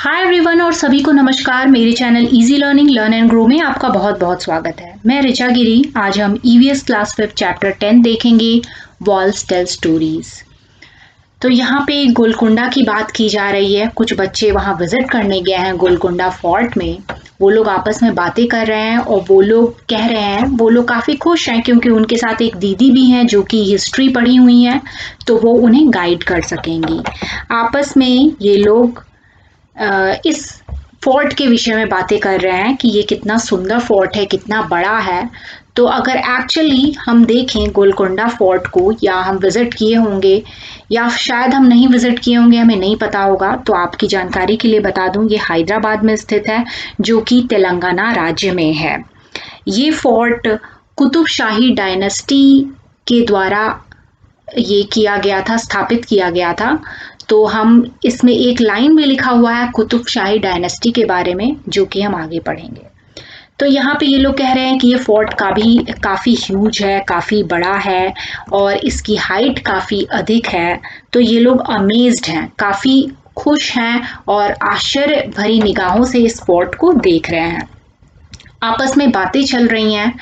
Hi everyone और सभी को नमस्कार। मेरे channel easy learning learn and grow में आपका बहुत बहुत स्वागत है। मैं ऋचा गिरी। आज हम ईवीएस क्लास 5 चैप्टर 10 देखेंगे, वॉल्स टेल स्टोरीज। तो यहाँ पे गोलकुंडा की बात की जा रही है। कुछ बच्चे वहाँ विजिट करने गए हैं गोलकुंडा फोर्ट में। वो लोग आपस में बातें कर रहे हैं और वो लोग कह रहे हैं, वो लोग काफ़ी खुश हैं क्योंकि उनके साथ एक दीदी भी हैं जो कि हिस्ट्री पढ़ी हुई हैं, तो वो उन्हें गाइड कर सकेंगी। आपस में ये लोग इस फोर्ट के विषय में बातें कर रहे हैं कि ये कितना सुंदर फोर्ट है, कितना बड़ा है। तो अगर एक्चुअली हम देखें गोलकोंडा फोर्ट को, या हम विजिट किए होंगे या शायद हम नहीं विजिट किए होंगे, हमें नहीं पता होगा, तो आपकी जानकारी के लिए बता दूं, ये हैदराबाद में स्थित है जो कि तेलंगाना राज्य में है। ये फोर्ट कुतुब शाही डायनेस्टी के द्वारा ये किया गया था, स्थापित किया गया था। तो हम इसमें एक लाइन में लिखा हुआ है कुतुब शाही डायनेस्टी के बारे में, जो कि हम आगे पढ़ेंगे। तो यहाँ पे ये लोग कह रहे हैं कि ये फोर्ट काफ़ी ह्यूज है, काफ़ी बड़ा है और इसकी हाइट काफ़ी अधिक है। तो ये लोग अमेज्ड हैं, काफ़ी खुश हैं और आश्चर्य भरी निगाहों से इस फोर्ट को देख रहे हैं। आपस में बातें चल रही हैं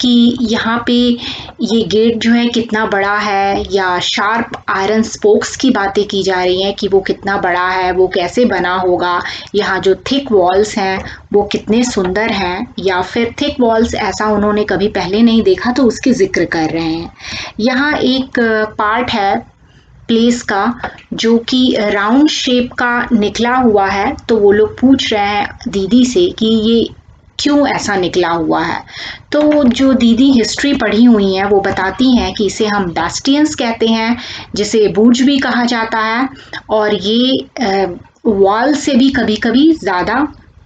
कि यहाँ पे ये गेट जो है कितना बड़ा है, या शार्प आयरन स्पोक्स की बातें की जा रही हैं कि वो कितना बड़ा है, वो कैसे बना होगा। यहाँ जो थिक वॉल्स हैं वो कितने सुंदर हैं, या फिर थिक वॉल्स ऐसा उन्होंने कभी पहले नहीं देखा, तो उसकी जिक्र कर रहे हैं। यहाँ एक पार्ट है प्लेस का जो कि राउंड शेप का निकला हुआ है। तो वो लोग पूछ रहे हैं दीदी से कि ये क्यों ऐसा निकला हुआ है। तो जो दीदी हिस्ट्री पढ़ी हुई हैं वो बताती हैं कि इसे हम बैस्टियंस कहते हैं, जिसे बुर्ज भी कहा जाता है, और ये वॉल से भी कभी कभी ज़्यादा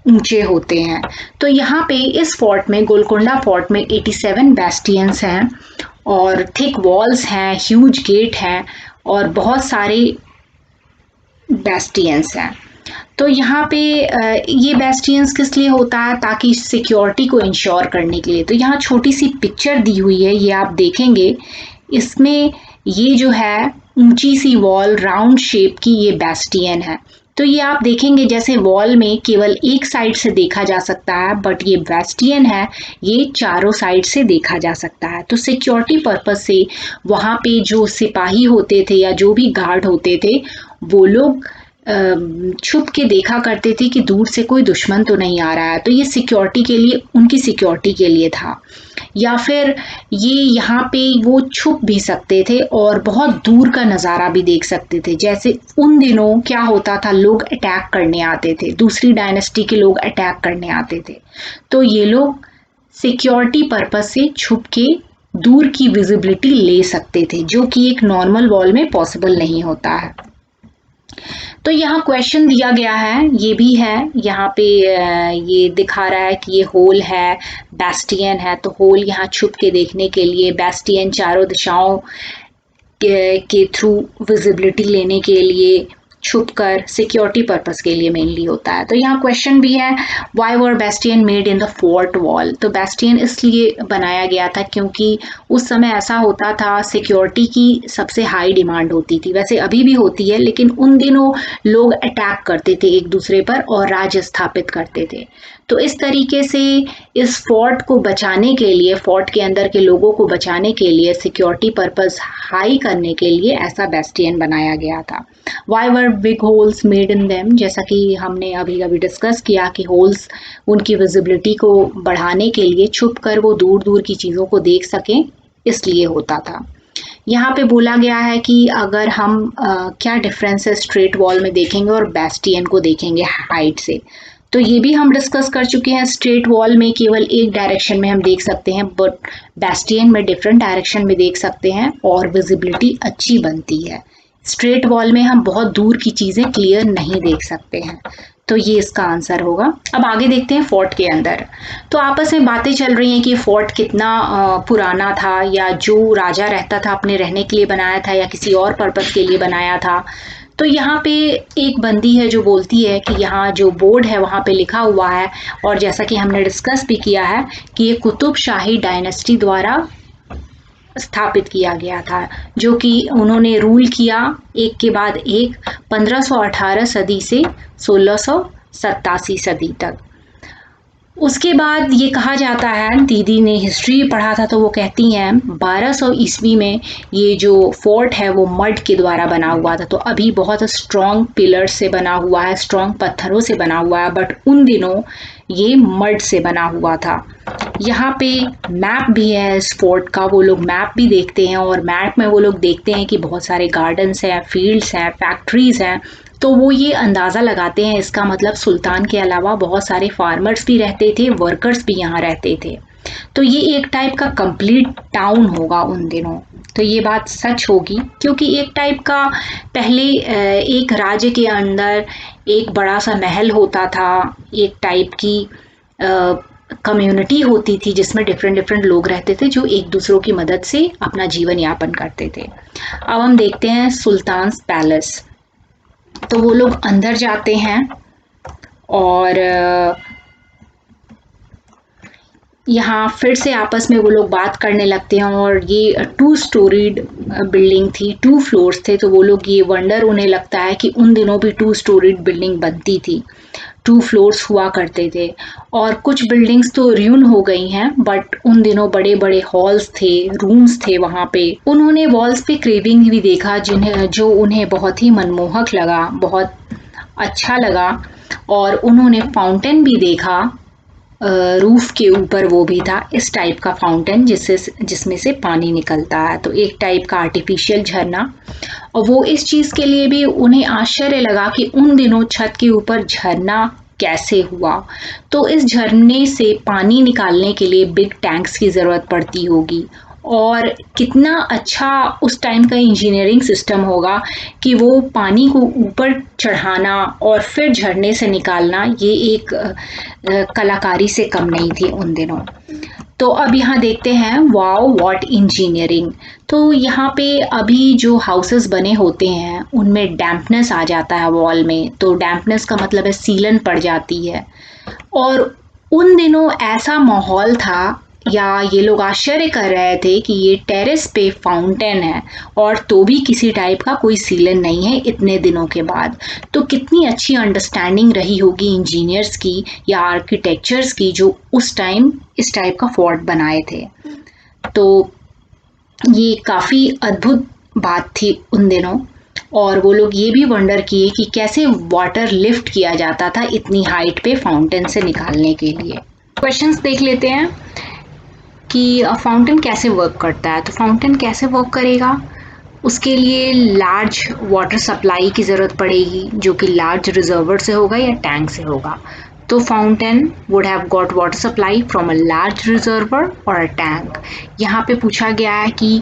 ऊंचे होते हैं। तो यहाँ पे इस फोर्ट में, गोलकोंडा फोर्ट में 87 बैस्टियंस हैं और थिक वॉल्स हैं, ह्यूज गेट हैं और बहुत सारे बैस्टियंस हैं। तो यहाँ पे ये बैस्टियंस किस लिए होता है, ताकि सिक्योरिटी को इंश्योर करने के लिए। तो यहाँ छोटी सी पिक्चर दी हुई है, ये आप देखेंगे। इसमें ये जो है ऊंची सी वॉल राउंड शेप की, ये बैस्टियन है। तो ये आप देखेंगे जैसे वॉल में केवल एक साइड से देखा जा सकता है, बट ये बैस्टियन है, ये चारों साइड से देखा जा सकता है। तो सिक्योरिटी पर्पज से वहाँ पे जो सिपाही होते थे या जो भी गार्ड होते थे, वो लोग छुप के देखा करते थे कि दूर से कोई दुश्मन तो नहीं आ रहा है। तो ये सिक्योरिटी के लिए, उनकी सिक्योरिटी के लिए था। या फिर ये यहाँ पे वो छुप भी सकते थे और बहुत दूर का नज़ारा भी देख सकते थे। जैसे उन दिनों क्या होता था, लोग अटैक करने आते थे, दूसरी डायनेस्टी के लोग अटैक करने आते थे, तो ये लोग सिक्योरिटी पर्पज से छुप के दूर की विजिबिलिटी ले सकते थे, जो कि एक नॉर्मल वॉल में पॉसिबल नहीं होता है। तो यहाँ क्वेश्चन दिया गया है, ये भी है यहाँ पे, ये दिखा रहा है कि ये होल है, बैस्टियन है। तो होल यहाँ छुप के देखने के लिए, बैस्टियन चारों दिशाओं के थ्रू विजिबिलिटी लेने के लिए, छुपकर सिक्योरिटी पर्पस के लिए मेनली होता है। तो यहाँ क्वेश्चन भी है, why were Bastian made in the fort wall. तो बैस्टियन इसलिए बनाया गया था क्योंकि उस समय ऐसा होता था, सिक्योरिटी की सबसे हाई डिमांड होती थी। वैसे अभी भी होती है, लेकिन उन दिनों लोग अटैक करते थे एक दूसरे पर और राज्य स्थापित करते थे। तो इस तरीके से इस फोर्ट को बचाने के लिए, फोर्ट के अंदर के लोगों को बचाने के लिए, सिक्योरिटी पर्पस हाई करने के लिए ऐसा बैस्टियन बनाया गया था। Why were big holes made in them, जैसा कि हमने अभी अभी डिस्कस किया कि होल्स उनकी विजिबिलिटी को बढ़ाने के लिए, छुप कर वो दूर दूर की चीज़ों को देख सकें, इसलिए होता था। यहाँ पे बोला गया है कि अगर हम क्या डिफरेंस है स्ट्रेट वॉल में देखेंगे और बैस्टियन को देखेंगे हाइट से, तो ये भी हम डिस्कस कर चुके हैं। स्ट्रेट वॉल में केवल एक डायरेक्शन में हम देख सकते हैं, बट बैस्टियन में डिफरेंट डायरेक्शन में देख सकते हैं और विजिबिलिटी अच्छी बनती है। स्ट्रेट वॉल में हम बहुत दूर की चीज़ें क्लियर नहीं देख सकते हैं। तो ये इसका आंसर होगा। अब आगे देखते हैं फोर्ट के अंदर। तो आपस में बातें चल रही हैं कि फोर्ट कितना पुराना था, या जो राजा रहता था अपने रहने के लिए बनाया था या किसी और पर्पस के लिए बनाया था। तो यहाँ पे एक बंदी है जो बोलती है कि यहाँ जो बोर्ड है वहाँ पे लिखा हुआ है, और जैसा कि हमने डिस्कस भी किया है कि ये कुतुब शाही डायनेस्टी द्वारा स्थापित किया गया था, जो कि उन्होंने रूल किया एक के बाद एक 1518 सदी से 1687 सदी तक। उसके बाद ये कहा जाता है, दीदी ने हिस्ट्री पढ़ा था तो वो कहती हैं 1200 ईस्वी में ये जो फोर्ट है वो मड के द्वारा बना हुआ था। तो अभी बहुत स्ट्रॉन्ग पिलर से बना हुआ है, स्ट्रॉन्ग पत्थरों से बना हुआ है, बट उन दिनों ये मड से बना हुआ था। यहाँ पे मैप भी है इस फोर्ट का, वो लोग मैप भी देखते हैं और मैप में वो लोग देखते हैं कि बहुत सारे गार्डन्स हैं, फील्ड्स हैं, फैक्ट्रीज हैं। तो वो ये अंदाज़ा लगाते हैं, इसका मतलब सुल्तान के अलावा बहुत सारे फार्मर्स भी रहते थे, वर्कर्स भी यहाँ रहते थे। तो ये एक टाइप का कंप्लीट टाउन होगा उन दिनों। तो ये बात सच होगी, क्योंकि एक टाइप का पहले एक राज्य के अंदर एक बड़ा सा महल होता था, एक टाइप की कम्युनिटी होती थी जिसमें डिफरेंट डिफरेंट लोग रहते थे जो एक दूसरों की मदद से अपना जीवन यापन करते थे। अब हम देखते हैं सुल्तान्स पैलेस। तो वो लोग अंदर जाते हैं और यहाँ फिर से आपस में वो लोग बात करने लगते हैं और ये 2 स्टोरीड बिल्डिंग थी, 2 फ्लोर्स थे। तो वो लोग ये वंडर उन्हें लगता है कि उन दिनों भी 2 स्टोरीड बिल्डिंग बनती थी, 2 फ्लोर्स हुआ करते थे। और कुछ बिल्डिंग्स तो र्यून हो गई हैं, बट उन दिनों बड़े बड़े हॉल्स थे, रूम्स थे वहाँ पे। उन्होंने वॉल्स पे क्रेविंग भी देखा जो उन्हें बहुत ही मनमोहक लगा, बहुत अच्छा लगा। और उन्होंने फाउंटेन भी देखा, रूफ के ऊपर वो भी था, इस टाइप का फाउंटेन जिसमें से पानी निकलता है। तो एक टाइप का आर्टिफिशियल झरना। और वो इस चीज़ के लिए भी उन्हें आश्चर्य लगा कि उन दिनों छत के ऊपर झरना कैसे हुआ। तो इस झरने से पानी निकालने के लिए बिग टैंक्स की ज़रूरत पड़ती होगी, और कितना अच्छा उस टाइम का इंजीनियरिंग सिस्टम होगा कि वो पानी को ऊपर चढ़ाना और फिर झरने से निकालना, ये एक कलाकारी से कम नहीं थी उन दिनों। तो अब यहाँ देखते हैं, वाओ व्हाट इंजीनियरिंग। तो यहाँ पे अभी जो हाउसेस बने होते हैं उनमें डैम्पनेस आ जाता है वॉल में। तो डैम्पनेस का मतलब है सीलन पड़ जाती है। और उन दिनों ऐसा माहौल था, या ये लोग आश्चर्य कर रहे थे कि ये टेरेस पे फाउंटेन है और तो भी किसी टाइप का कोई सीलन नहीं है इतने दिनों के बाद। तो कितनी अच्छी अंडरस्टैंडिंग रही होगी इंजीनियर्स की या आर्किटेक्चर्स की जो उस टाइम इस टाइप का फोर्ट बनाए थे। तो ये काफ़ी अद्भुत बात थी उन दिनों। और वो लोग ये भी वंडर किए कि कैसे वाटर लिफ्ट किया जाता था इतनी हाइट पे फाउंटेन से निकालने के लिए। क्वेश्चंस देख लेते हैं कि फाउंटेन कैसे वर्क करता है। तो फाउंटेन कैसे वर्क करेगा, उसके लिए लार्ज वाटर सप्लाई की ज़रूरत पड़ेगी, जो कि लार्ज रिजर्वर से होगा या टैंक से होगा। तो fountain would have got water supply from a large reservoir और अ टैंक। यहाँ पे पूछा गया है कि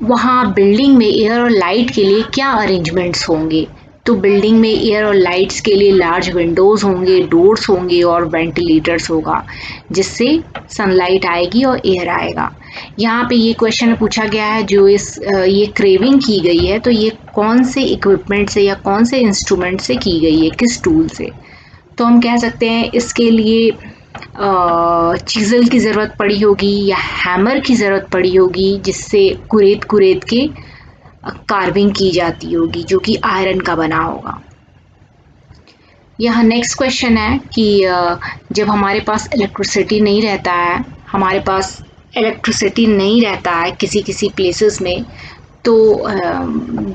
वहाँ बिल्डिंग में एयर और लाइट के लिए क्या अरेंजमेंट्स होंगे। तो बिल्डिंग में एयर और लाइट्स के लिए लार्ज विंडोज होंगे, डोर्स होंगे और वेंटिलेटर्स होगा, जिससे सनलाइट आएगी और एयर आएगा। यहाँ पे ये क्वेश्चन पूछा गया है, जो ये क्रेविंग की गई है, तो ये कौन से इक्विपमेंट से या कौन से इंस्ट्रूमेंट से की गई है, किस टूल से। तो हम कह सकते हैं इसके लिए चीज़ल की ज़रूरत पड़ी होगी या हैमर की ज़रूरत पड़ी होगी, जिससे कुरेद कुरेद के कार्विंग की जाती होगी, जो कि आयरन का बना होगा। यहाँ नेक्स्ट क्वेश्चन है कि जब हमारे पास इलेक्ट्रिसिटी नहीं रहता है, हमारे पास इलेक्ट्रिसिटी नहीं रहता है किसी किसी प्लेसेस में, तो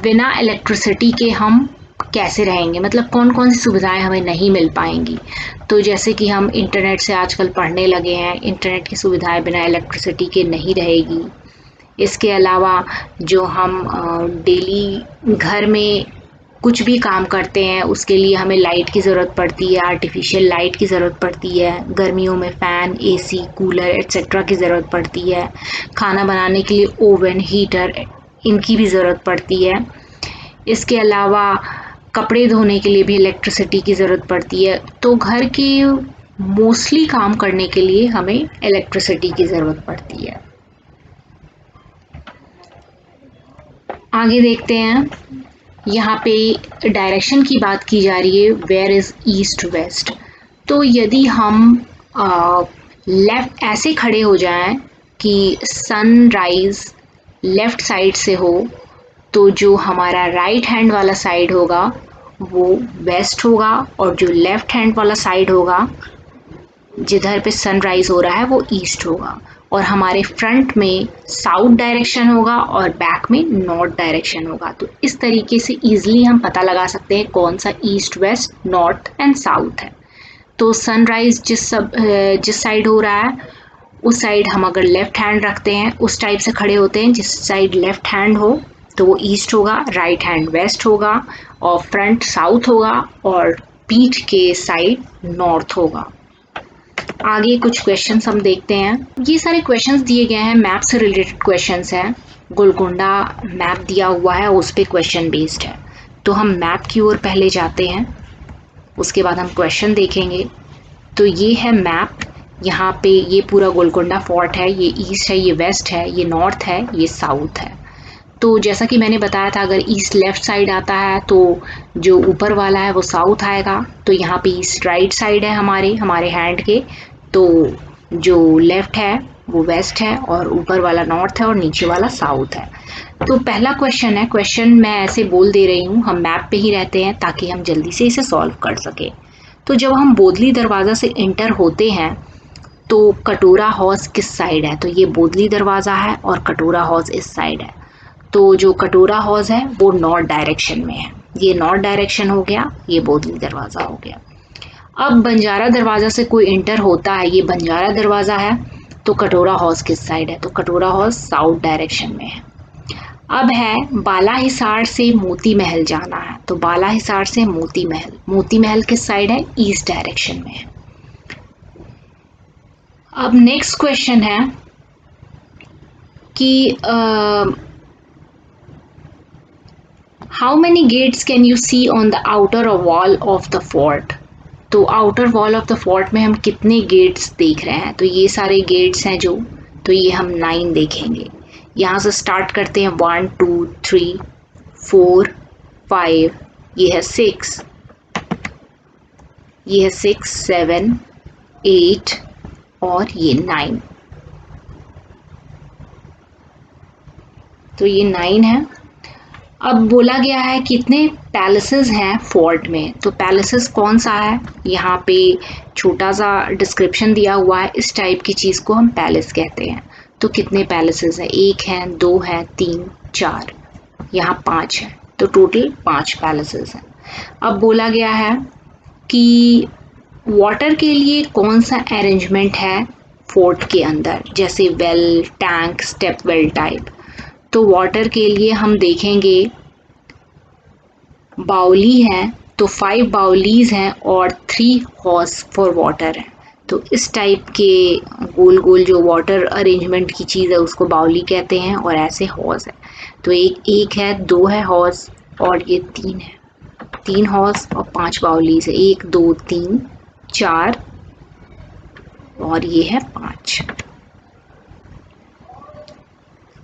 बिना इलेक्ट्रिसिटी के हम कैसे रहेंगे, मतलब कौन कौन सी सुविधाएं हमें नहीं मिल पाएंगी। तो जैसे कि हम इंटरनेट से आजकल पढ़ने लगे हैं, इंटरनेट की सुविधाएं बिना इलेक्ट्रिसिटी के नहीं रहेगी। इसके अलावा जो हम डेली घर में कुछ भी काम करते हैं उसके लिए हमें लाइट की ज़रूरत पड़ती है, आर्टिफिशियल लाइट की ज़रूरत पड़ती है। गर्मियों में फ़ैन, एसी, कूलर एट्सेट्रा की ज़रूरत पड़ती है। खाना बनाने के लिए ओवन, हीटर, इनकी भी ज़रूरत पड़ती है। इसके अलावा कपड़े धोने के लिए भी इलेक्ट्रिसिटी की ज़रूरत पड़ती है। तो घर के मोस्टली काम करने के लिए हमें इलेक्ट्रिसिटी की ज़रूरत पड़ती है। आगे देखते हैं, यहाँ पे डायरेक्शन की बात की जा रही है, वेयर इज़ ईस्ट वेस्ट। तो यदि हम लेफ्ट ऐसे खड़े हो जाएं कि सनराइज लेफ्ट साइड से हो तो जो हमारा राइट हैंड वाला साइड होगा वो वेस्ट होगा, और जो लेफ्ट हैंड वाला साइड होगा जिधर पे सनराइज हो रहा है वो ईस्ट होगा, और हमारे फ्रंट में साउथ डायरेक्शन होगा और बैक में नॉर्थ डायरेक्शन होगा। तो इस तरीके से इजीली हम पता लगा सकते हैं कौन सा east, west, north and south है। तो सनराइज जिस साइड हो रहा है उस साइड हम अगर लेफ्ट हैंड रखते हैं, उस टाइप से खड़े होते हैं, जिस साइड लेफ्ट हैंड हो तो वो ईस्ट होगा, राइट हैंड वेस्ट होगा, और फ्रंट साउथ होगा, और पीठ के साइड नॉर्थ होगा। आगे कुछ क्वेश्चंस हम देखते हैं। ये सारे क्वेश्चंस दिए गए हैं, मैप से रिलेटेड क्वेश्चंस हैं। गोलकोंडा मैप दिया हुआ है, उस पे क्वेश्चन बेस्ड है। तो हम मैप की ओर पहले जाते हैं, उसके बाद हम क्वेश्चन देखेंगे। तो ये है मैप, यहाँ पे ये पूरा गोलकोंडा फोर्ट है, ये ईस्ट है, ये वेस्ट है, ये नॉर्थ है, ये साउथ है। तो जैसा कि मैंने बताया था, अगर ईस्ट लेफ्ट साइड आता है तो जो ऊपर वाला है वो साउथ आएगा। तो यहाँ पे ईस्ट राइट साइड है हमारे हैंड के, तो जो लेफ्ट है वो वेस्ट है, और ऊपर वाला नॉर्थ है, और नीचे वाला साउथ है। तो पहला क्वेश्चन है, क्वेश्चन मैं ऐसे बोल दे रही हूँ, हम मैप पे ही रहते हैं ताकि हम जल्दी से इसे सॉल्व कर सके। तो जब हम बोदली दरवाज़ा से इंटर होते हैं तो कटोरा हाउस किस साइड है? तो ये बोदली दरवाज़ा है और कटोरा हाउस इस साइड है। तो जो कटोरा हाउस है वो नॉर्थ डायरेक्शन में है, ये नॉर्थ डायरेक्शन हो गया, ये बोदली दरवाज़ा हो गया। अब बंजारा दरवाज़ा से कोई इंटर होता है, ये बंजारा दरवाज़ा है, तो कटोरा हाउस किस साइड है? तो कटोरा हाउस साउथ डायरेक्शन में है। अब है बालाहिसार से मोती महल जाना है, तो बालाहिसार से मोती महल किस साइड है? ईस्ट डायरेक्शन में है। अब नेक्स्ट क्वेश्चन है कि how many gates can you see on the outer wall of the fort? तो outer wall of the fort में हम कितने गेट्स देख रहे हैं? तो ये सारे गेट्स हैं जो, तो ये हम 9 देखेंगे। यहाँ से स्टार्ट करते हैं, 1 2 3 4 5, ये है 6, ये है 6 7 8 और ये 9। तो ये 9 है। अब बोला गया है कितने पैलेसेस हैं फोर्ट में, तो पैलेसेस कौन सा है, यहाँ पे छोटा सा डिस्क्रिप्शन दिया हुआ है। इस टाइप की चीज़ को हम पैलेस कहते हैं। तो कितने पैलेसेस हैं? 1 है, 2 है, 3 4, यहाँ 5 है, तो टोटल 5 पैलेसेस हैं। अब बोला गया है कि वाटर के लिए कौन सा अरेंजमेंट है फोर्ट के अंदर, जैसे well, tank, step well type. तो वाटर के लिए हम देखेंगे बाउली है, तो 5 बाउलीज हैं और 3 हॉस फॉर वाटर है। तो इस टाइप के गोल गोल जो वाटर अरेंजमेंट की चीज़ है उसको बाउली कहते हैं, और ऐसे हॉस है। तो एक है, 2 है हॉस, और ये 3 है, 3 हॉस और 5 बाउलीज है, 1 2 3 4, और ये है 5।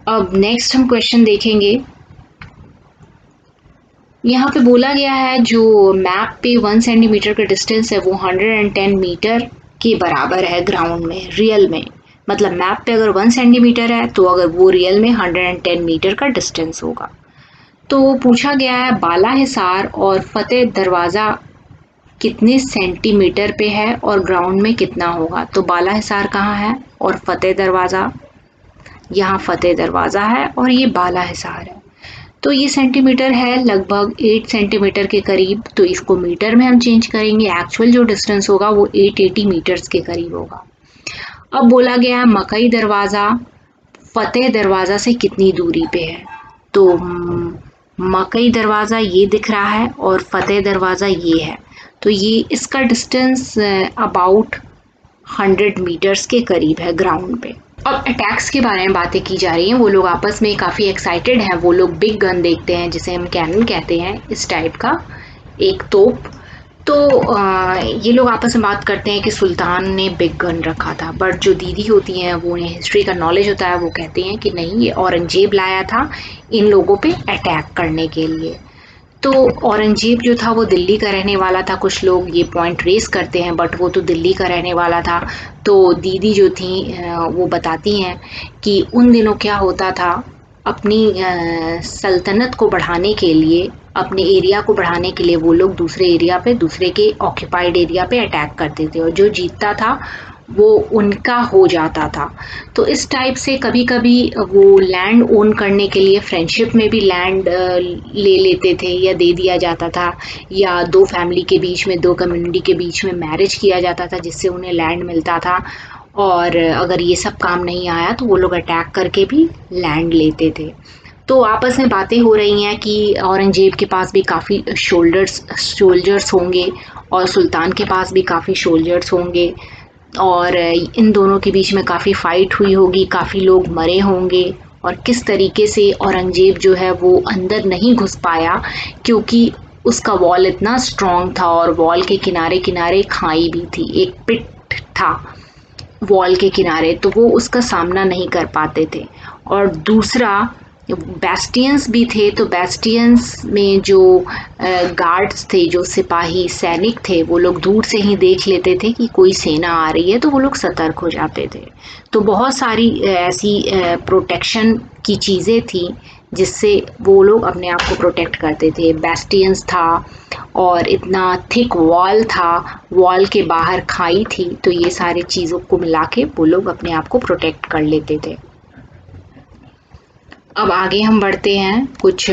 अब नेक्स्ट हम क्वेश्चन देखेंगे। यहाँ पे बोला गया है जो मैप पे 1 सेंटीमीटर का डिस्टेंस है वो 110 मीटर के बराबर है ग्राउंड में, रियल में। मतलब मैप पे अगर 1 सेंटीमीटर है तो अगर वो रियल में 110 मीटर का डिस्टेंस होगा। तो पूछा गया है बालाहिसार और फतेह दरवाज़ा कितने सेंटीमीटर पे है और ग्राउंड में कितना होगा? तो बालाहिसार कहाँ है और फतेह दरवाज़ा, यहाँ फतेह दरवाज़ा है और ये बालाहिसार है। तो ये सेंटीमीटर है लगभग 8 सेंटीमीटर के करीब, तो इसको मीटर में हम चेंज करेंगे। एक्चुअल जो डिस्टेंस होगा वो 880 मीटर्स के करीब होगा। अब बोला गया है मकई दरवाज़ा फतेह दरवाज़ा से कितनी दूरी पे है? तो मकई दरवाज़ा ये दिख रहा है और फतेह दरवाज़ा ये है, तो ये इसका डिस्टेंस अबाउट 100 मीटर्स के करीब है ग्राउंड पे। अब अटैक्स के बारे में बातें की जा रही हैं, वो लोग आपस में काफ़ी एक्साइटेड हैं। वो लोग बिग गन देखते हैं जिसे हम कैनन कहते हैं, इस टाइप का एक तोप। तो ये लोग आपस में बात करते हैं कि सुल्तान ने बिग गन रखा था, बट जो दीदी होती हैं वो उन्हें हिस्ट्री का नॉलेज होता है, वो कहते हैं कि नहीं, ये औरंगजेब लाया था इन लोगों पे अटैक करने के लिए। तो औरंगजेब जो था वो दिल्ली का रहने वाला था। कुछ लोग ये पॉइंट रेस करते हैं, बट वो तो दिल्ली का रहने वाला था। तो दीदी जो थी वो बताती हैं कि उन दिनों क्या होता था, अपनी सल्तनत को बढ़ाने के लिए, अपने एरिया को बढ़ाने के लिए वो लोग दूसरे एरिया पे, दूसरे के ऑक्यूपाइड एरिया पे अटैक करते थे, और जो जीतता था वो उनका हो जाता था। तो इस टाइप से कभी कभी वो लैंड ओन करने के लिए फ्रेंडशिप में भी लैंड ले लेते थे या दे दिया जाता था, या दो फैमिली के बीच में, दो कम्युनिटी के बीच में मैरिज किया जाता था जिससे उन्हें लैंड मिलता था। और अगर ये सब काम नहीं आया तो वो लोग अटैक करके भी लैंड लेते थे। तो आपस में बातें हो रही हैं कि औरंगजेब के पास भी काफ़ी सोल्जर्स होंगे और सुल्तान के पास भी काफ़ी सोल्जर्स होंगे, और इन दोनों के बीच में काफ़ी फाइट हुई होगी, काफ़ी लोग मरे होंगे। और किस तरीके से औरंगजेब जो है वो अंदर नहीं घुस पाया, क्योंकि उसका वॉल इतना स्ट्रांग था, और वॉल के किनारे किनारे खाई भी थी, एक पिट था वॉल के किनारे, तो वो उसका सामना नहीं कर पाते थे। और दूसरा, बेस्टियंस भी थे, तो बेस्टियंस में जो गार्ड्स थे, जो सिपाही सैनिक थे, वो लोग दूर से ही देख लेते थे कि कोई सेना आ रही है, तो वो लोग सतर्क हो जाते थे। तो बहुत सारी ऐसी प्रोटेक्शन की चीज़ें थी जिससे वो लोग अपने आप को प्रोटेक्ट करते थे। बेस्टियंस था, और इतना थिक वॉल था, वॉल के बाहर खाई थी, तो ये सारी चीज़ों को मिला के वो लोग अपने आप को प्रोटेक्ट कर लेते थे। अब आगे हम बढ़ते हैं कुछ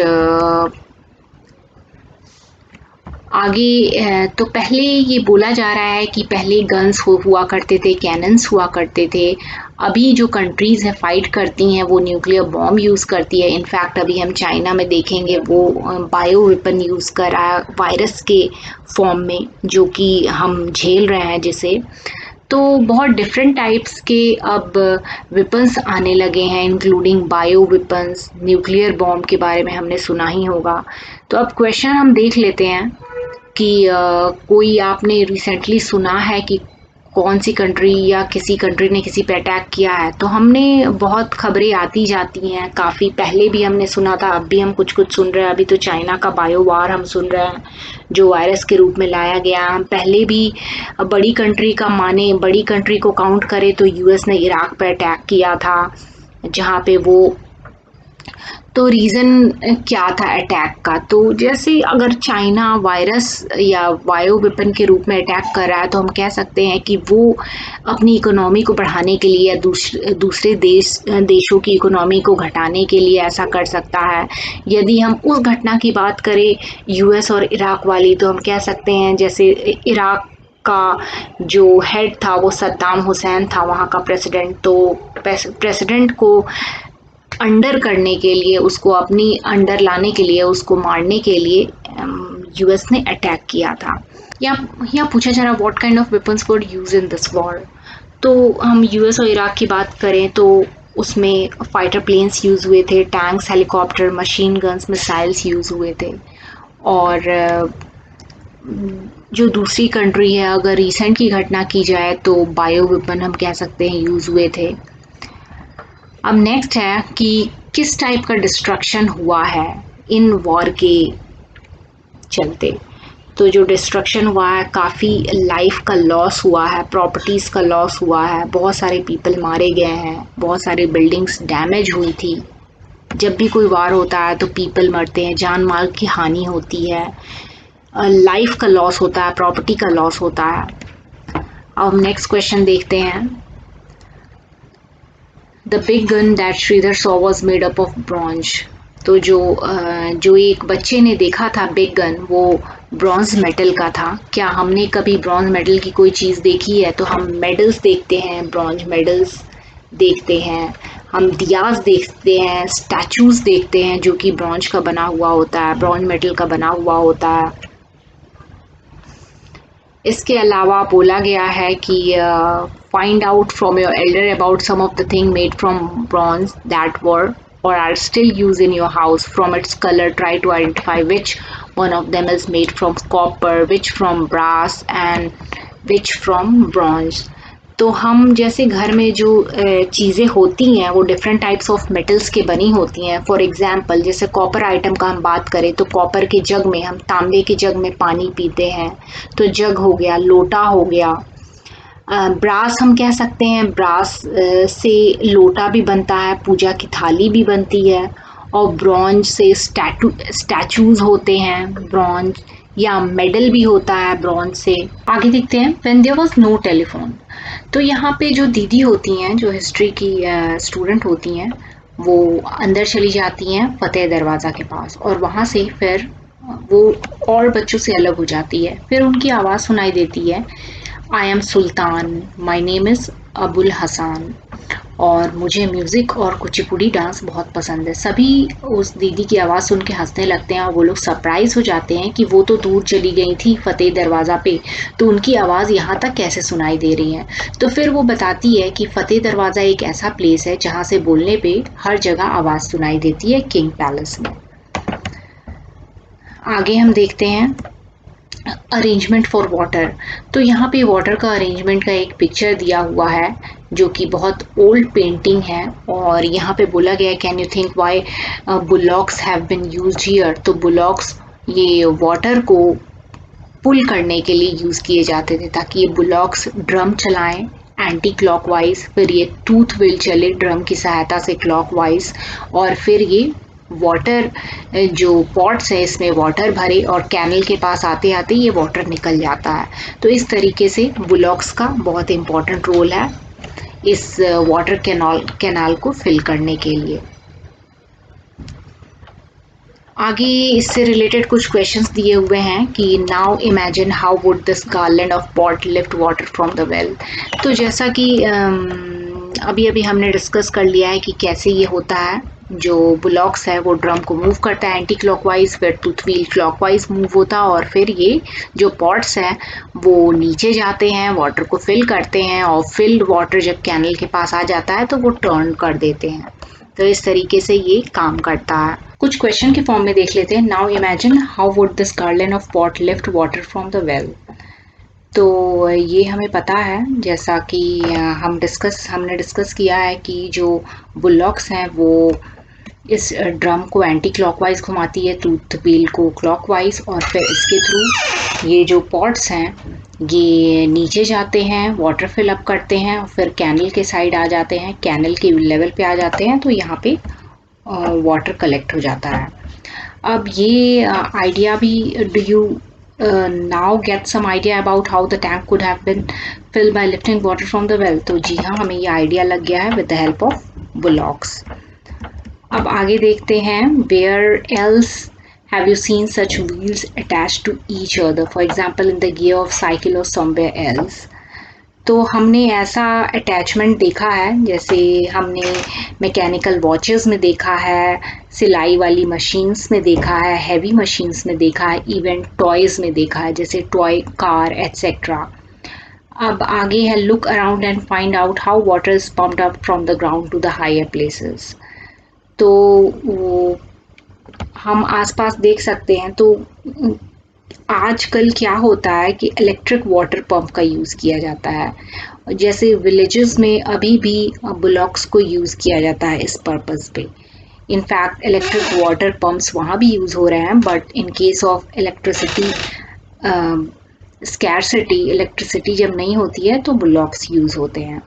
आगे। तो पहले ये बोला जा रहा है कि पहले गन्स हुआ करते थे, कैनन्स हुआ करते थे। अभी जो कंट्रीज़ है फाइट करती हैं वो न्यूक्लियर बॉम्ब यूज़ करती है। इनफैक्ट अभी हम चाइना में देखेंगे वो बायो वेपन यूज़ कर रहा है वायरस के फॉर्म में, जो कि हम झेल रहे हैं जिसे। तो बहुत डिफरेंट टाइप्स के अब वेपन्स आने लगे हैं, including bio weapons, nuclear bomb के बारे में हमने सुना ही होगा। तो अब क्वेश्चन हम देख लेते हैं कि कोई आपने रिसेंटली सुना है कि कौन सी कंट्री या किसी कंट्री ने किसी पे अटैक किया है। तो हमने बहुत खबरें आती जाती हैं, काफ़ी पहले भी हमने सुना था, अब भी हम कुछ कुछ सुन रहे हैं। अभी तो चाइना का बायो वार हम सुन रहे हैं जो वायरस के रूप में लाया गया। हम पहले भी बड़ी कंट्री का माने, बड़ी कंट्री को काउंट करें तो यूएस ने इराक पर अटैक किया था, जहाँ पे वो, तो रीज़न क्या था अटैक का। तो जैसे अगर चाइना वायरस या बायो वेपन के रूप में अटैक कर रहा है, तो हम कह सकते हैं कि वो अपनी इकोनॉमी को बढ़ाने के लिए या दूसरे देशों की इकोनॉमी को घटाने के लिए ऐसा कर सकता है। यदि हम उस घटना की बात करें यूएस और इराक वाली, तो हम कह सकते हैं जैसे इराक का जो हेड था वो सद्दाम हुसैन था, वहाँ का प्रेसिडेंट। तो प्रेसिडेंट को अंडर करने के लिए, उसको अपनी अंडर लाने के लिए, उसको मारने के लिए यूएस ने अटैक किया था। या पूछा जा रहा what kind of weapons were use in this war. तो हम यूएस और इराक की बात करें तो उसमें फाइटर प्लेन्स यूज़ हुए थे, tanks, helicopter, machine guns, missiles use हुए थे। और जो दूसरी कंट्री है, अगर रिसेंट की घटना की जाए तो बायो वेपन हम कह सकते हैं यूज़ हुए थे। अब नेक्स्ट है कि किस टाइप का डिस्ट्रक्शन हुआ है इन वॉर के चलते। तो जो डिस्ट्रक्शन हुआ है, काफ़ी लाइफ का लॉस हुआ है, प्रॉपर्टीज़ का लॉस हुआ है, बहुत सारे पीपल मारे गए हैं, बहुत सारी बिल्डिंग्स डैमेज हुई थी। जब भी कोई वार होता है तो पीपल मरते हैं, जान माल की हानि होती है, लाइफ का लॉस होता है, प्रॉपर्टी का लॉस होता है। अब हम नेक्स्ट क्वेश्चन देखते हैं। The big gun that Shridhar saw was made up of bronze. तो जो एक बच्चे ने देखा था बिग गन, वो ब्रॉन्ज मेटल का था। क्या हमने कभी ब्रॉन्ज मेटल की कोई चीज़ देखी है? तो हम मेडल्स देखते हैं, ब्रॉन्ज मेडल्स देखते हैं, हम दियाज देखते हैं, स्टैचूज देखते हैं जो कि ब्रॉन्ज का बना हुआ होता है, ब्रॉन्ज मेटल का बना हुआ होता है। इसके अलावा बोला गया है कि find out from your elder about some of the thing made from bronze that were or are still used in your house. From its color, try to identify which one of them is made from copper, which from brass, and which from bronze. तो हम जैसे घर में जो चीज़ें होती हैं वो डिफरेंट टाइप्स ऑफ मेटल्स के बनी होती हैं। फॉर एग्जांपल जैसे कॉपर आइटम का हम बात करें तो कॉपर के जग में, हम तांबे के जग में पानी पीते हैं, तो जग हो गया, लोटा हो गया। ब्रास हम कह सकते हैं, ब्रास से लोटा भी बनता है, पूजा की थाली भी बनती है। और ब्रॉन्ज से स्टैचूज होते हैं, ब्रॉन्ज या मेडल भी होता है ब्रॉन्ज से। आगे देखते हैं, when there was no telephone. तो यहाँ पे जो दीदी होती हैं, जो हिस्ट्री की स्टूडेंट होती हैं, वो अंदर चली जाती हैं फतेह दरवाज़ा के पास, और वहाँ से फिर वो और बच्चों से अलग हो जाती है। फिर उनकी आवाज़ सुनाई देती है, I am Sultan, my name is Abul Hasan, और मुझे म्यूज़िक और कुचिपुड़ी डांस बहुत पसंद है। सभी उस दीदी की आवाज़ सुन के हंसने लगते हैं और वो लोग सरप्राइज़ हो जाते हैं कि वो तो दूर चली गई थी फतेह दरवाज़ा पे, तो उनकी आवाज़ यहाँ तक कैसे सुनाई दे रही है। तो फिर वो बताती है कि फतेह दरवाज़ा एक ऐसा प्लेस है जहाँ से बोलने पे हर जगह आवाज़ सुनाई देती है, किंग पैलेस में। आगे हम देखते हैं अरेंजमेंट फॉर वाटर। तो यहाँ पे वाटर का अरेंजमेंट का एक पिक्चर दिया हुआ है जो कि बहुत ओल्ड पेंटिंग है, और यहाँ पे बोला गया है, can you think why bullocks have been used here. तो बुलॉक्स ये वाटर को पुल करने के लिए यूज़ किए जाते थे, ताकि ये बुलॉक्स ड्रम चलाएं एंटी क्लॉकवाइज, फिर ये टूथ व्हील चले ड्रम की सहायता से क्लॉकवाइज, और फिर ये वाटर जो पॉट्स है इसमें वाटर भरे और कैनल के पास आते आते ये वाटर निकल जाता है। तो इस तरीके से बुलॉक्स का बहुत इम्पोर्टेंट रोल है इस वाटर कैनाल को फिल करने के लिए। आगे इससे रिलेटेड कुछ क्वेश्चंस दिए हुए हैं कि now imagine how would this garland of pot lift water from the well. तो जैसा कि अभी अभी हमने डिस्कस कर लिया है कि कैसे ये होता है, जो ब्लॉक्स है वो ड्रम को मूव करता है एंटी क्लॉकवाइज, फिर टूथ व्हील क्लॉकवाइज मूव होता है, और फिर ये जो पॉट्स हैं वो नीचे जाते हैं, वाटर को फिल करते हैं, और फिल्ड वाटर जब कैनल के पास आ जाता है तो वो टर्न कर देते हैं। तो इस तरीके से ये काम करता है। कुछ क्वेश्चन के फॉर्म में देख लेते हैं। Now imagine how would this garland of pot lift water from the well. तो ये हमें पता है, जैसा कि हमने डिस्कस किया है कि जो बुलॉक्स हैं वो इस ड्रम को एंटी क्लॉकवाइज घुमाती है, टूथ व्हील को क्लॉकवाइज, और फिर इसके थ्रू ये जो पॉट्स हैं ये नीचे जाते हैं, वाटर फिल अप करते हैं, और फिर कैनल के साइड आ जाते हैं, कैनल के लेवल पे आ जाते हैं, तो यहाँ पे वाटर कलेक्ट हो जाता है। अब ये आइडिया भी, do you now get some idea about how the tank could have been filled by lifting water from the well? तो जी हाँ, हमें ये आइडिया लग गया है with the help of bullocks। अब आगे देखते हैं, where else have you seen such wheels attached to each other, for example in the gear of cycle or somewhere else? तो हमने ऐसा अटैचमेंट देखा है, जैसे हमने मैकेनिकल वॉचेस में देखा है, सिलाई वाली मशीन्स में देखा है, हैवी मशीन्स में देखा है, इवन टॉयज़ में देखा है, जैसे टॉय कार एट्सेट्रा। अब आगे है, look around and find out how water is pumped up from the ground to the higher places. तो वो हम आसपास देख सकते हैं। तो आजकल क्या होता है कि इलेक्ट्रिक वाटर पंप का यूज़ किया जाता है। जैसे विलेजेस में अभी भी ब्लॉक्स को यूज़ किया जाता है इस पर्पस पे। इनफैक्ट इलेक्ट्रिक वाटर पंप्स वहाँ भी यूज़ हो रहे हैं, but in case of electricity scarcity, electricity जब नहीं होती है तो ब्लॉक्स यूज़ होते हैं।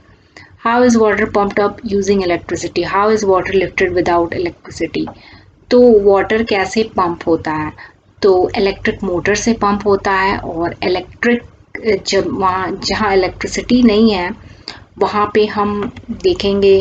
How is water pumped up using electricity, how is water lifted without electricity. तो वाटर कैसे पंप होता है, तो इलेक्ट्रिक मोटर से पंप होता है, और इलेक्ट्रिक जब वहाँ जहाँ इलेक्ट्रिसिटी नहीं है वहाँ पे हम देखेंगे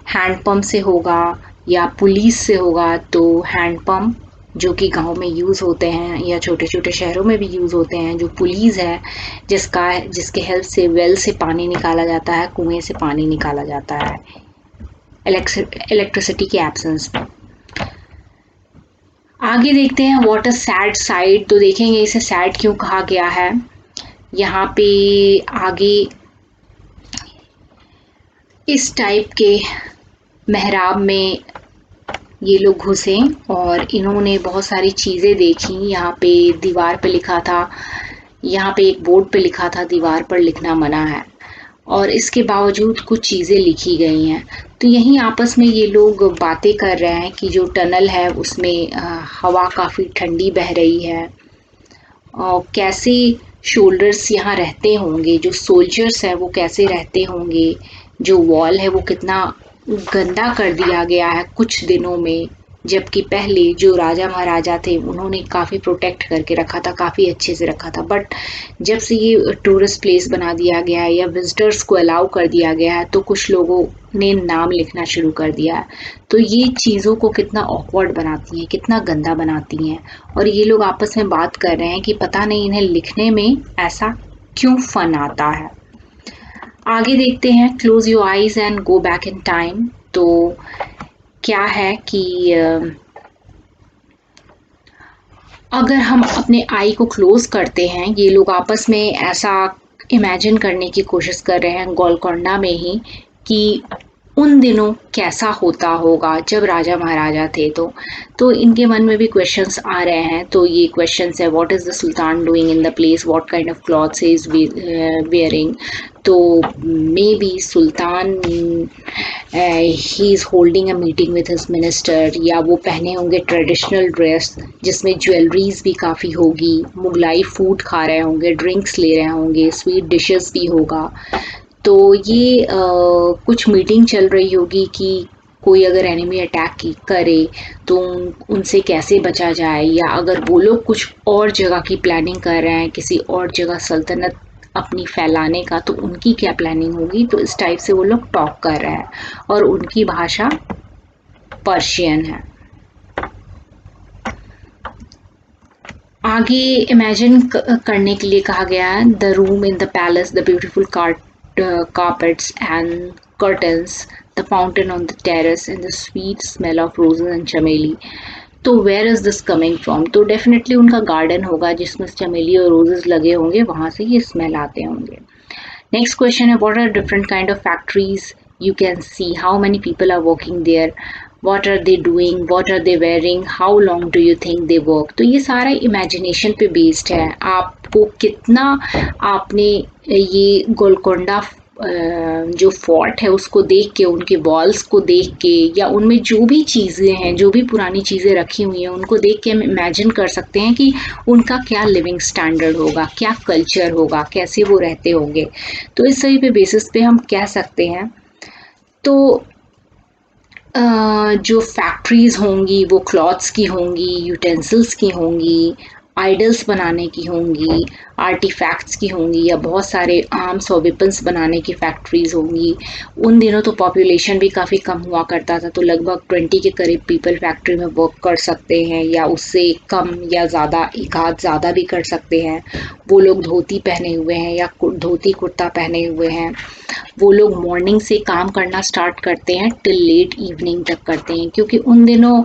हैंड पंप से होगा या पुलिस से होगा। तो हैंड पंप जो कि गांव में यूज़ होते हैं या छोटे छोटे शहरों में भी यूज़ होते हैं, जो पुलिस है जिसके हेल्प से वेल से पानी निकाला जाता है, कुएं से पानी निकाला जाता है इलेक्ट्रिसिटी के एब्सेंस में। आगे देखते हैं, व्हाट अ सैड साइड। तो देखेंगे इसे सैड क्यों कहा गया है। यहाँ पे आगे इस टाइप के मेहराब में ये लोग घुसे और इन्होंने बहुत सारी चीज़ें देखी। यहाँ पे दीवार पे लिखा था, यहाँ पे एक बोर्ड पे लिखा था, दीवार पर लिखना मना है, और इसके बावजूद कुछ चीज़ें लिखी गई हैं। तो यहीं आपस में ये लोग बातें कर रहे हैं कि जो टनल है उसमें हवा काफ़ी ठंडी बह रही है और कैसे शोल्डर्स यहाँ रहते होंगे, जो सोल्जर्स हैं वो कैसे रहते होंगे, जो वॉल है वो कितना गंदा कर दिया गया है कुछ दिनों में, जबकि पहले जो राजा महाराजा थे उन्होंने काफ़ी प्रोटेक्ट करके रखा था, काफ़ी अच्छे से रखा था। बट जब से ये टूरिस्ट प्लेस बना दिया गया है या विजिटर्स को अलाउ कर दिया गया है तो कुछ लोगों ने नाम लिखना शुरू कर दिया है। तो ये चीज़ों को कितना ऑकवर्ड बनाती हैं, कितना गंदा बनाती हैं। और ये लोग आपस में बात कर रहे हैं कि पता नहीं इन्हें लिखने में ऐसा क्यों फन आता है। आगे देखते हैं, close your eyes and go back in time. तो क्या है कि अगर हम अपने आई को क्लोज करते हैं, ये लोग आपस में ऐसा इमेजिन करने की कोशिश कर रहे हैं गोलकोंडा में ही कि उन दिनों कैसा होता होगा जब राजा महाराजा थे। तो इनके मन में भी क्वेश्चंस आ रहे हैं। तो ये क्वेश्चंस है, what is the sultan doing in the place, what kind of clothes he is wearing. तो maybe sultan he is holding a meeting with his minister, या वो पहने होंगे ट्रेडिशनल ड्रेस जिसमें ज्वेलरीज भी काफ़ी होगी, मुगलाई फूड खा रहे होंगे, ड्रिंक्स ले रहे होंगे, स्वीट डिशेस भी होगा। तो ये कुछ मीटिंग चल रही होगी कि कोई अगर एनिमी अटैक करे तो उनसे कैसे बचा जाए, या अगर वो लोग कुछ और जगह की प्लानिंग कर रहे हैं, किसी और जगह सल्तनत अपनी फैलाने का, तो उनकी क्या प्लानिंग होगी। तो इस टाइप से वो लोग टॉक कर रहे हैं और उनकी भाषा पर्शियन है। आगे इमेजिन करने के लिए कहा गया है, the room in the palace, the beautiful carpets and curtains, the fountain on the terrace and the sweet smell of roses and चमेली। तो where is this coming from. तो डेफिनेटली उनका गार्डन होगा जिसमें चमेली और रोजेस लगे होंगे, वहां से ये स्मेल आते होंगे। नेक्स्ट क्वेश्चन है, what are different kind of factories you can see, how many people are working there, what are they doing, what are they wearing, how long do you think they work। तो ये सारा imagination पे based है। आपको कितना आपने ये गोलकोंडा जो फोर्ट है उसको देख के, उनके वॉल्स को देख के, या उनमें जो भी चीज़ें हैं, जो भी पुरानी चीज़ें रखी हुई हैं, उनको देख के हम इमेजिन कर सकते हैं कि उनका क्या लिविंग स्टैंडर्ड होगा, क्या कल्चर होगा, कैसे वो रहते होंगे। तो इस सही पे बेसिस पे हम कह सकते हैं। तो जो फैक्ट्रीज होंगी वो क्लॉथ्स की होंगी, यूटेंसिल्स की होंगी, आइडल्स बनाने की होंगी, आर्टिफैक्ट्स की होंगी, या बहुत सारे आर्म्स और वेपन्स बनाने की फैक्ट्रीज होंगी। उन दिनों तो पॉपुलेशन भी काफ़ी कम हुआ करता था, तो लगभग 20 के करीब पीपल फैक्ट्री में वर्क कर सकते हैं, या उससे कम या ज़्यादा, एक आध ज़्यादा भी कर सकते हैं। वो लोग धोती पहने हुए हैं या धोती कुर्ता पहने हुए हैं। वो लोग मॉर्निंग से काम करना स्टार्ट करते हैं टिल लेट इवनिंग तक करते हैं, क्योंकि उन दिनों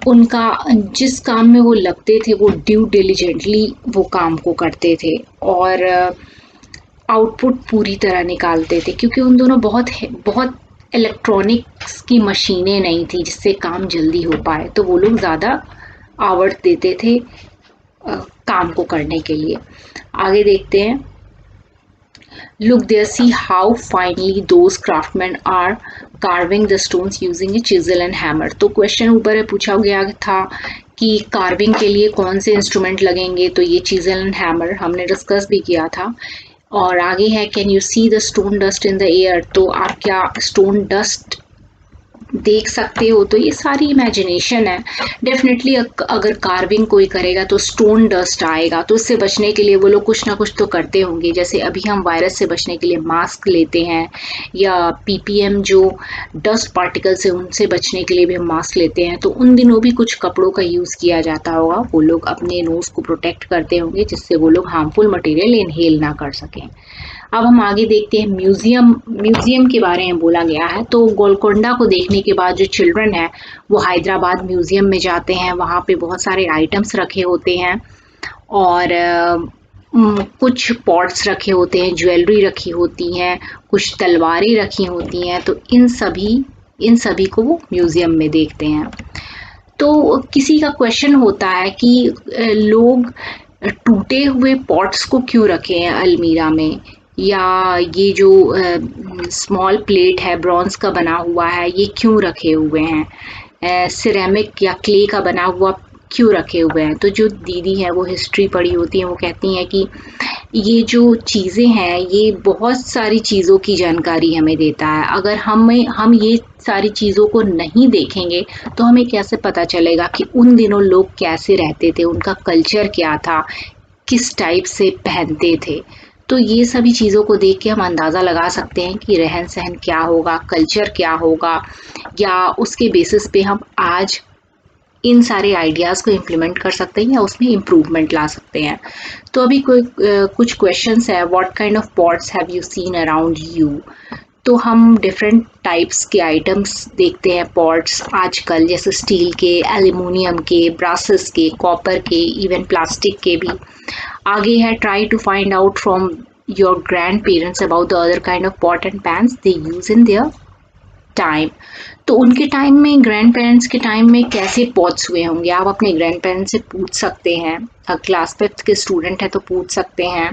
उनका जिस काम में वो लगते थे वो ड्यू डिलिजेंटली वो काम को करते थे और आउटपुट पूरी तरह निकालते थे, क्योंकि उन दोनों बहुत इलेक्ट्रॉनिक्स की मशीनें नहीं थी जिससे काम जल्दी हो पाए। तो वो लोग ज़्यादा आवर्स देते थे काम को करने के लिए। आगे देखते हैं, look there, see how finely those craftsmen are carving the stones using a chisel and hammer। तो क्वेश्चन ऊपर पूछा गया था कि कार्विंग के लिए कौन से इंस्ट्रूमेंट लगेंगे, तो ये चिजल एंड हैमर हमने डिस्कस भी किया था। और आगे है, can you see the stone dust in the air. तो आप क्या स्टोन डस्ट देख सकते हो। तो ये सारी इमेजिनेशन है। डेफिनेटली अगर कार्विंग कोई करेगा तो स्टोन डस्ट आएगा, तो इससे बचने के लिए वो लोग कुछ ना कुछ तो करते होंगे। जैसे अभी हम वायरस से बचने के लिए मास्क लेते हैं, या पीपीएम जो डस्ट पार्टिकल्स है उनसे बचने के लिए भी हम मास्क लेते हैं, तो उन दिनों भी कुछ कपड़ों का यूज़ किया जाता होगा। वो लोग अपने नोज को प्रोटेक्ट करते होंगे जिससे वो लोग हार्मफुल मटेरियल इनहेल ना कर सकें। अब हम आगे देखते हैं, म्यूजियम के बारे में बोला गया है। तो गोलकोंडा को देखने के बाद जो चिल्ड्रन है वो हैदराबाद म्यूजियम में जाते हैं। वहाँ पे बहुत सारे आइटम्स रखे होते हैं और कुछ पॉट्स रखे होते हैं, ज्वेलरी रखी होती हैं, कुछ तलवारें रखी होती हैं। तो इन सभी को वो म्यूजियम में देखते हैं। तो किसी का क्वेश्चन होता है कि लोग टूटे हुए पॉट्स को क्यों रखे हैं अलमीरा में, या ये जो स्मॉल प्लेट है ब्रॉन्ज का बना हुआ है ये क्यों रखे हुए हैं, सिरेमिक या क्ले का बना हुआ क्यों रखे हुए हैं। तो जो दीदी है वो हिस्ट्री पढ़ी होती है, वो कहती हैं कि ये जो चीज़ें हैं ये बहुत सारी चीज़ों की जानकारी हमें देता है। अगर हम ये सारी चीज़ों को नहीं देखेंगे तो हमें कैसे पता चलेगा कि उन दिनों लोग कैसे रहते थे, उनका कल्चर क्या था, किस टाइप से पहनते थे। तो ये सभी चीज़ों को देख के हम अंदाज़ा लगा सकते हैं कि रहन-सहन क्या होगा, कल्चर क्या होगा, या उसके बेसिस पे हम आज इन सारे आइडियाज़ को इम्प्लीमेंट कर सकते हैं या उसमें इम्प्रूवमेंट ला सकते हैं। तो अभी कुछ क्वेश्चंस है, what kind of pots have you seen around you. तो हम डिफरेंट टाइप्स के आइटम्स देखते हैं पॉट्स आजकल, जैसे स्टील के, एल्युमिनियम के, ब्रासेस के, कॉपर के, इवन प्लास्टिक के भी। आगे है, try to find out from your grand parents about the other kind of pot and pans they use in their time. तो उनके टाइम में, ग्रैंड पेरेंट्स के टाइम में कैसे पॉट्स हुए होंगे, आप अपने ग्रैंड पेरेंट्स से पूछ सकते हैं। क्लास 5th के स्टूडेंट हैं तो पूछ सकते हैं।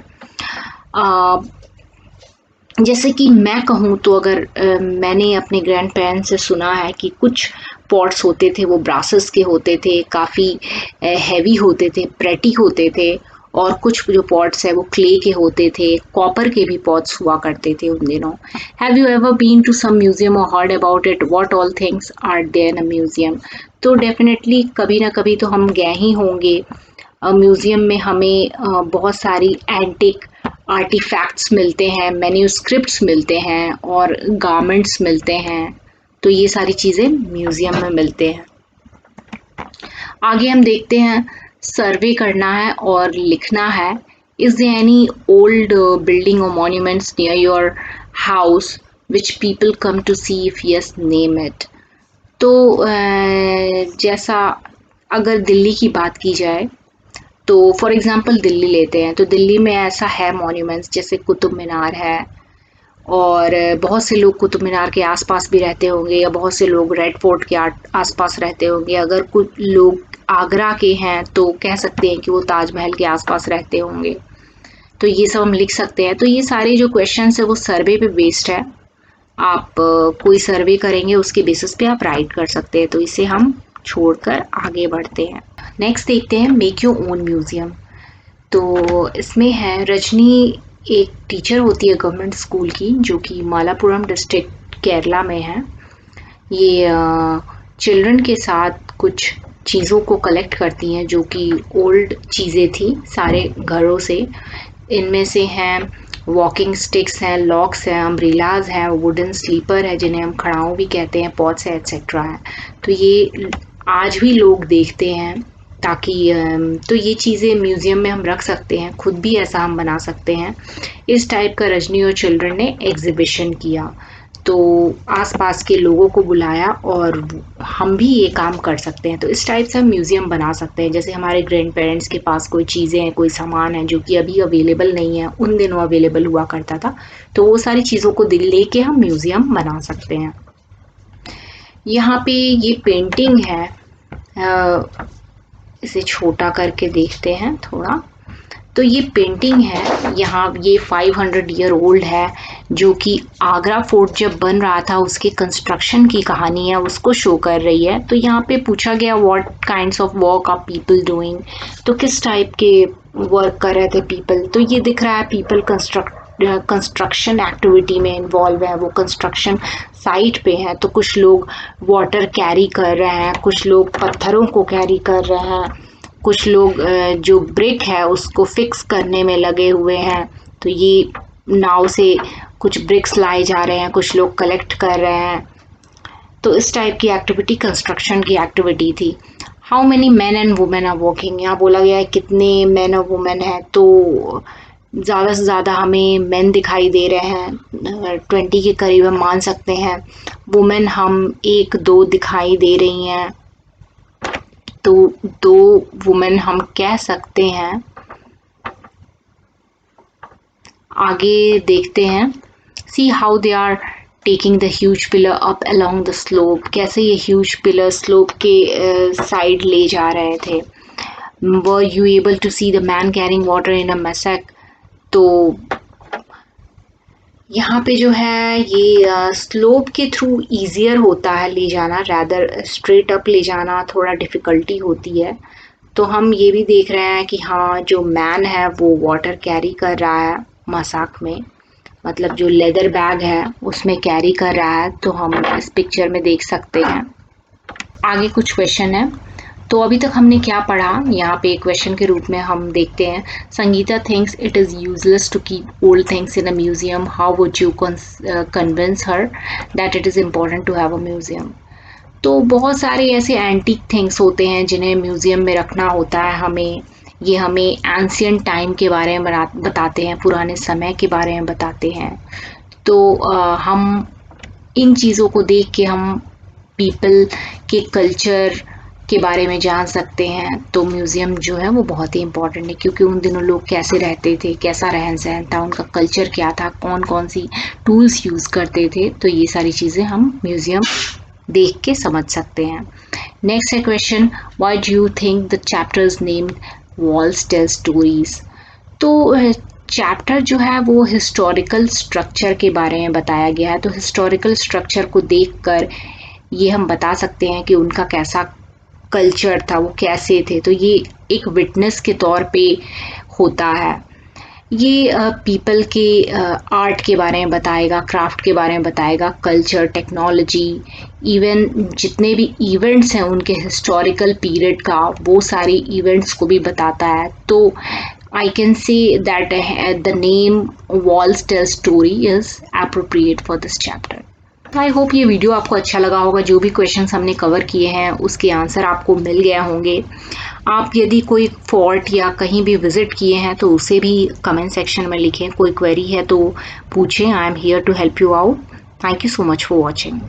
जैसे कि मैं कहूँ तो अगर मैंने अपने ग्रैंड पेरेंट्स से सुना है कि कुछ पॉट्स होते थे वो ब्रासेस के होते थे, काफ़ी हैवी होते थे, प्रेटी होते थे, और कुछ जो पॉट्स है वो क्ले के होते थे, कॉपर के भी पॉट्स हुआ करते थे उन दिनों। Have you ever been to some museum और heard about it, what all things are there in a museum. तो डेफिनेटली कभी ना कभी तो हम गए ही होंगे म्यूजियम में। हमें बहुत सारी एंटिक आर्टिफैक्ट्स मिलते हैं, मैन्यूस्क्रिप्ट्स मिलते हैं और गारमेंट्स मिलते हैं। तो ये सारी चीज़ें म्यूजियम में मिलते हैं। आगे हम देखते हैं, सर्वे करना है और लिखना है। Is there any old building और monuments near your house which people come to see, if yes name it. तो जैसा अगर दिल्ली की बात की जाए तो फॉर एग्जांपल दिल्ली लेते हैं, तो दिल्ली में ऐसा है मॉन्यूमेंट्स, जैसे कुतुब मीनार है, और बहुत से लोग कुतुब मीनार के आसपास भी रहते होंगे, या बहुत से लोग रेड फोर्ट के आसपास रहते होंगे। अगर कुछ लोग आगरा के हैं तो कह सकते हैं कि वो ताजमहल के आसपास रहते होंगे। तो ये सब हम लिख सकते हैं। तो ये सारे जो क्वेश्चन है वो सर्वे पे बेस्ड है। आप कोई सर्वे करेंगे उसके बेसिस पे आप राइट कर सकते हैं। तो इसे हम छोड़कर आगे बढ़ते हैं। नेक्स्ट देखते हैं, मेक योर ओन म्यूजियम। तो इसमें है, रजनी एक टीचर होती है गवर्नमेंट स्कूल की, जो कि मालापुरम डिस्ट्रिक्ट केरला में है। ये चिल्ड्रन के साथ कुछ चीज़ों को कलेक्ट करती हैं जो कि ओल्ड चीज़ें थी सारे घरों से। इनमें से हैं वॉकिंग स्टिक्स हैं, लॉक्स हैं, अम्ब्रेलाज हैं, वुडन स्लीपर है जिन्हें हम खड़ाऊँ भी कहते हैं, पॉट्स है, एक्सेट्रा है। तो ये आज भी लोग देखते हैं, ताकि तो ये चीज़ें म्यूज़ियम में हम रख सकते हैं, खुद भी ऐसा हम बना सकते हैं। इस टाइप का रजनी और चिल्ड्रन ने एग्जीबिशन किया, तो आसपास के लोगों को बुलाया और हम भी ये काम कर सकते हैं। तो इस टाइप से हम म्यूज़ियम बना सकते हैं। जैसे हमारे ग्रैंड पेरेंट्स के पास कोई चीज़ें हैं, कोई सामान है जो कि अभी अवेलेबल नहीं है, उन दिनों अवेलेबल हुआ करता था, तो वो सारी चीज़ों को लेके हम म्यूज़ियम बना सकते हैं। यहाँ पे ये पेंटिंग है, इसे छोटा करके देखते हैं थोड़ा। तो ये पेंटिंग है, यहाँ ये 500 ईयर ओल्ड है, जो कि आगरा फोर्ट जब बन रहा था उसके कंस्ट्रक्शन की कहानी है, उसको शो कर रही है। तो यहाँ पे पूछा गया, what kinds of work are people doing. तो किस टाइप के वर्क कर रहे थे पीपल। तो ये दिख रहा है पीपल कंस्ट्रक्शन एक्टिविटी में इन्वॉल्व है, वो कंस्ट्रक्शन साइट पे हैं। तो कुछ लोग वाटर कैरी कर रहे हैं, कुछ लोग पत्थरों को कैरी कर रहे हैं, कुछ लोग जो ब्रिक है उसको फिक्स करने में लगे हुए हैं। तो ये नाव से कुछ ब्रिक्स लाए जा रहे हैं, कुछ लोग कलेक्ट कर रहे हैं। तो इस टाइप की एक्टिविटी कंस्ट्रक्शन की एक्टिविटी थी। How many man and women are working, यहाँ बोला गया है कितने मैन और वुमेन है। तो ज़्यादा से ज़्यादा हमें मैन दिखाई दे रहे हैं, 20 के करीब हम मान सकते हैं। वुमेन हम 1-2 दिखाई दे रही हैं, तो 2 वुमेन हम कह सकते हैं। आगे देखते हैं, see how they are taking the huge pillar up along the slope, कैसे ये ह्यूज पिलर स्लोप के साइड ले जा रहे थे। Were you able to see the man carrying water in a मैसेक। तो यहाँ पे जो है ये स्लोप के थ्रू ईजियर होता है ले जाना, रैदर स्ट्रेट अप ले जाना थोड़ा डिफ़िकल्टी होती है। तो हम ये भी देख रहे हैं कि हाँ, जो मैन है वो वाटर कैरी कर रहा है मसाक में, मतलब जो लेदर बैग है उसमें कैरी कर रहा है, तो हम इस पिक्चर में देख सकते हैं। आगे कुछ क्वेश्चन है। तो अभी तक हमने क्या पढ़ा, यहाँ पे क्वेश्चन के रूप में हम देखते हैं। Sangeeta thinks it is useless to keep old things in a museum, how would you convince her that it is important to have a museum. तो बहुत सारे ऐसे एंटीक थिंग्स होते हैं जिन्हें म्यूजियम में रखना होता है हमें। ये हमें एंशियंट टाइम के बारे में बताते हैं, पुराने समय के बारे में बताते हैं। तो हम इन चीज़ों को देख के हम पीपल के कल्चर के बारे में जान सकते हैं। तो म्यूज़ियम जो है वो बहुत ही इम्पोर्टेंट है, क्योंकि उन दिनों लोग कैसे रहते थे, कैसा रहन सहन था, उनका कल्चर क्या था, कौन कौन सी टूल्स यूज़ करते थे, तो ये सारी चीज़ें हम म्यूज़ियम देख के समझ सकते हैं। नेक्स्ट है question, why do you think the chapters named walls tell stories. तो चैप्टर जो है वो हिस्टोरिकल स्ट्रक्चर के बारे में बताया गया है। तो हिस्टोरिकल स्ट्रक्चर को देखकर ये हम बता सकते हैं कि उनका कैसा कल्चर था, वो कैसे थे। तो ये एक विटनेस के तौर पे होता है। ये पीपल के आर्ट के बारे में बताएगा, क्राफ्ट के बारे में बताएगा, कल्चर, टेक्नोलॉजी, इवन जितने भी इवेंट्स हैं उनके हिस्टोरिकल पीरियड का, वो सारे इवेंट्स को भी बताता है। तो I can say that the name Walls Tell Story is appropriate for this chapter. I hope ये वीडियो आपको अच्छा लगा होगा। जो भी क्वेश्चंस हमने कवर किए हैं उसके आंसर आपको मिल गए होंगे। आप यदि कोई फोर्ट या कहीं भी विजिट किए हैं तो उसे भी कमेंट सेक्शन में लिखें। कोई क्वेरी है तो पूछें। I am here to help you out. Thank you so much for watching.